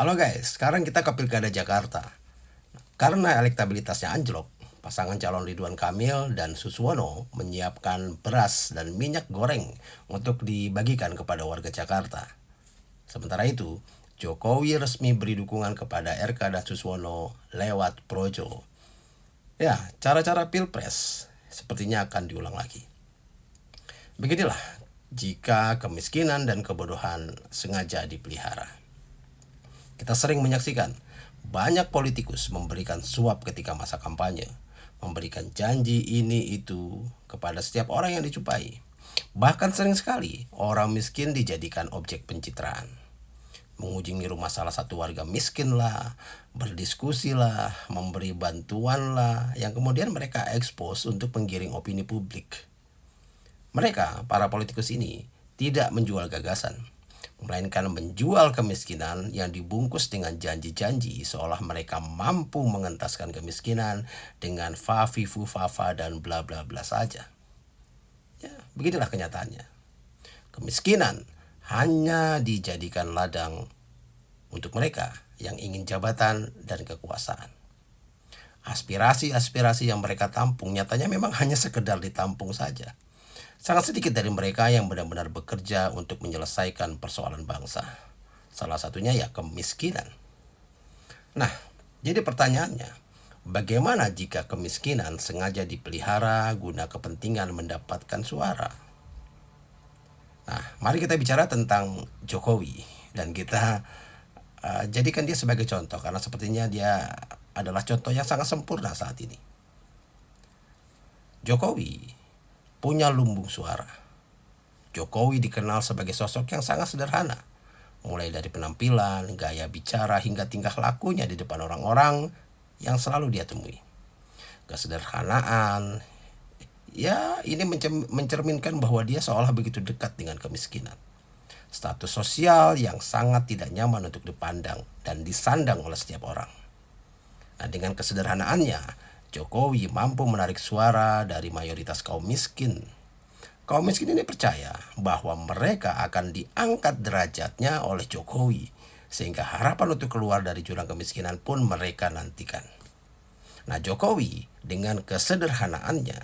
Halo guys, sekarang kita ke Pilkada Jakarta. Karena elektabilitasnya anjlok, pasangan calon Ridwan Kamil dan Suswono menyiapkan beras dan minyak goreng untuk dibagikan kepada warga Jakarta. Sementara itu, Jokowi resmi beri dukungan kepada RK dan Suswono lewat projo. Ya, cara-cara pilpres sepertinya akan diulang lagi. Beginilah jika kemiskinan dan kebodohan sengaja dipelihara. Kita sering menyaksikan banyak politikus memberikan suap ketika masa kampanye, memberikan janji ini itu kepada setiap orang yang dijumpai. Bahkan sering sekali orang miskin dijadikan objek pencitraan. Mengunjungi rumah salah satu warga miskin lah, berdiskusi lah, memberi bantuan lah, yang kemudian mereka expose untuk menggiring opini publik. Mereka, para politikus ini, tidak menjual gagasan, melainkan menjual kemiskinan yang dibungkus dengan janji-janji seolah mereka mampu mengentaskan kemiskinan dengan fafi fufafa dan bla bla bla saja. Ya, beginilah kenyataannya. Kemiskinan hanya dijadikan ladang untuk mereka yang ingin jabatan dan kekuasaan. Aspirasi-aspirasi yang mereka tampung nyatanya memang hanya sekedar ditampung saja. Sangat sedikit dari mereka yang benar-benar bekerja untuk menyelesaikan persoalan bangsa. Salah satunya ya kemiskinan. Nah, jadi pertanyaannya, bagaimana jika kemiskinan sengaja dipelihara guna kepentingan mendapatkan suara? Nah, mari kita bicara tentang Jokowi dan kita jadikan dia sebagai contoh karena sepertinya dia adalah contoh yang sangat sempurna saat ini. Jokowi punya lumbung suara. Jokowi dikenal sebagai sosok yang sangat sederhana, mulai dari penampilan, gaya bicara, hingga tingkah lakunya di depan orang-orang yang selalu dia temui. Kesederhanaan, ya ini mencerminkan bahwa dia seolah begitu dekat dengan kemiskinan. Status sosial yang sangat tidak nyaman untuk dipandang dan disandang oleh setiap orang. Nah, dengan kesederhanaannya, Jokowi mampu menarik suara dari mayoritas kaum miskin. Kaum miskin ini percaya bahwa mereka akan diangkat derajatnya oleh Jokowi, sehingga harapan untuk keluar dari jurang kemiskinan pun mereka nantikan. Nah, Jokowi dengan kesederhanaannya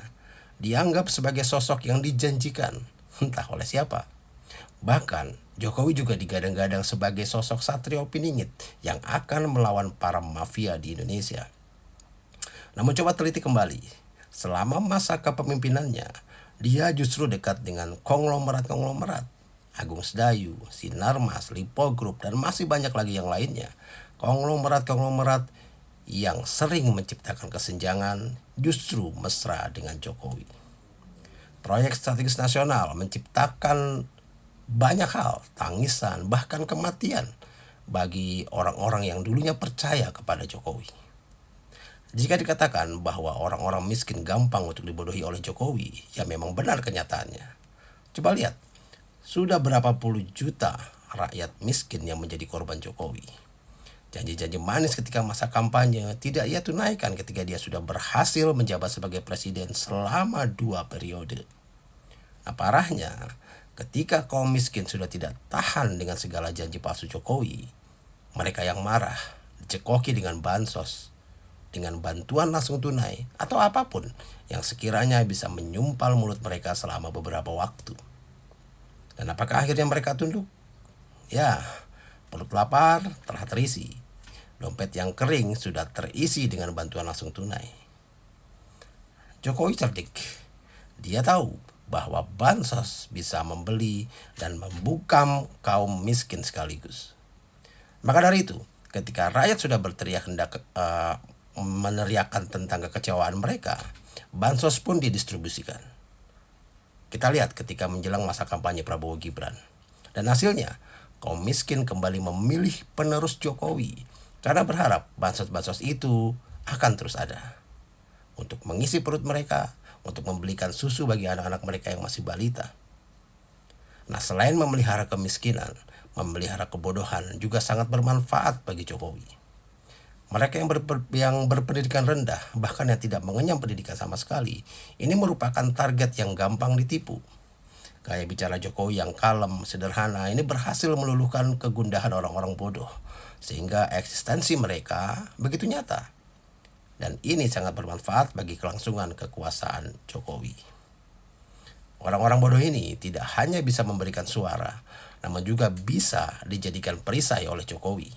dianggap sebagai sosok yang dijanjikan, entah oleh siapa. Bahkan Jokowi juga digadang-gadang sebagai sosok satrio piningit yang akan melawan para mafia di Indonesia. Namun coba teliti kembali, selama masa kepemimpinannya, dia justru dekat dengan konglomerat-konglomerat, Agung Sedayu, Sinarmas, Lipo Group, dan masih banyak lagi yang lainnya. Konglomerat-konglomerat yang sering menciptakan kesenjangan justru mesra dengan Jokowi. Proyek strategis nasional menciptakan banyak hal, tangisan, bahkan kematian bagi orang-orang yang dulunya percaya kepada Jokowi. Jika dikatakan bahwa orang-orang miskin gampang untuk dibodohi oleh Jokowi, ya memang benar kenyataannya. Coba lihat, sudah berapa puluh juta rakyat miskin yang menjadi korban Jokowi. Janji-janji manis ketika masa kampanye tidak ia tunaikan ketika dia sudah berhasil menjabat sebagai presiden selama 2 periode. Nah, parahnya, ketika kaum miskin sudah tidak tahan dengan segala janji palsu Jokowi, mereka yang marah, dicekoki dengan bansos, dengan bantuan langsung tunai, atau apapun yang sekiranya bisa menyumpal mulut mereka selama beberapa waktu. Dan apakah akhirnya mereka tunduk? Ya, perut lapar telah terisi. Dompet yang kering sudah terisi dengan bantuan langsung tunai. Jokowi cerdik. Dia tahu bahwa bansos bisa membeli dan membungkam kaum miskin sekaligus. Maka dari itu, ketika rakyat sudah berteriak hendak meneriakkan tentang kekecewaan mereka, bansos pun didistribusikan. Kita lihat ketika menjelang masa kampanye Prabowo Gibran. Dan hasilnya, kaum miskin kembali memilih penerus Jokowi karena berharap bansos-bansos itu akan terus ada untuk mengisi perut mereka, untuk membelikan susu bagi anak-anak mereka yang masih balita. Nah, selain memelihara kemiskinan, memelihara kebodohan juga sangat bermanfaat bagi Jokowi. Mereka yang berpendidikan rendah, bahkan yang tidak mengenyam pendidikan sama sekali, ini merupakan target yang gampang ditipu. Gaya bicara Jokowi yang kalem, sederhana, ini berhasil meluluhkan kegundahan orang-orang bodoh. sehingga eksistensi mereka begitu nyata. Dan ini sangat bermanfaat bagi kelangsungan kekuasaan Jokowi. Orang-orang bodoh ini tidak hanya bisa memberikan suara, namun juga bisa dijadikan perisai oleh Jokowi.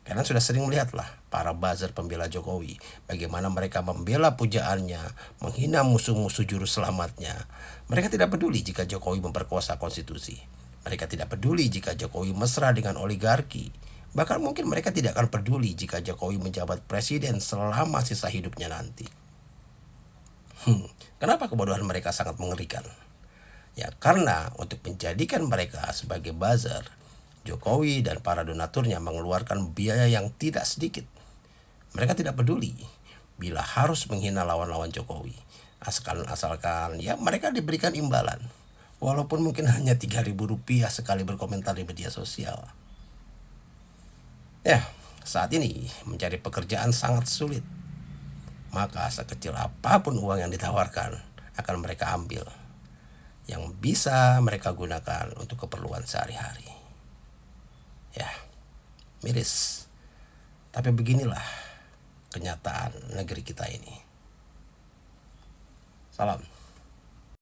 Kalian sudah sering melihatlah para buzzer pembela Jokowi, bagaimana mereka membela pujaannya, menghina musuh-musuh juru selamatnya. Mereka tidak peduli jika Jokowi memperkosa konstitusi. Mereka tidak peduli jika Jokowi mesra dengan oligarki. Bahkan mungkin mereka tidak akan peduli jika Jokowi menjabat presiden selama sisa hidupnya nanti. Kenapa kebodohan mereka sangat mengerikan? Ya karena untuk menjadikan mereka sebagai buzzer, Jokowi dan para donaturnya mengeluarkan biaya yang tidak sedikit. Mereka tidak peduli bila harus menghina lawan-lawan Jokowi. Asalkan ya mereka diberikan imbalan. Walaupun mungkin hanya Rp3.000 sekali berkomentar di media sosial. Ya, saat ini mencari pekerjaan sangat sulit. Maka sekecil apapun uang yang ditawarkan akan mereka ambil, yang bisa mereka gunakan untuk keperluan sehari-hari. Ya, miris. Tapi beginilah kenyataan negeri kita ini. Salam.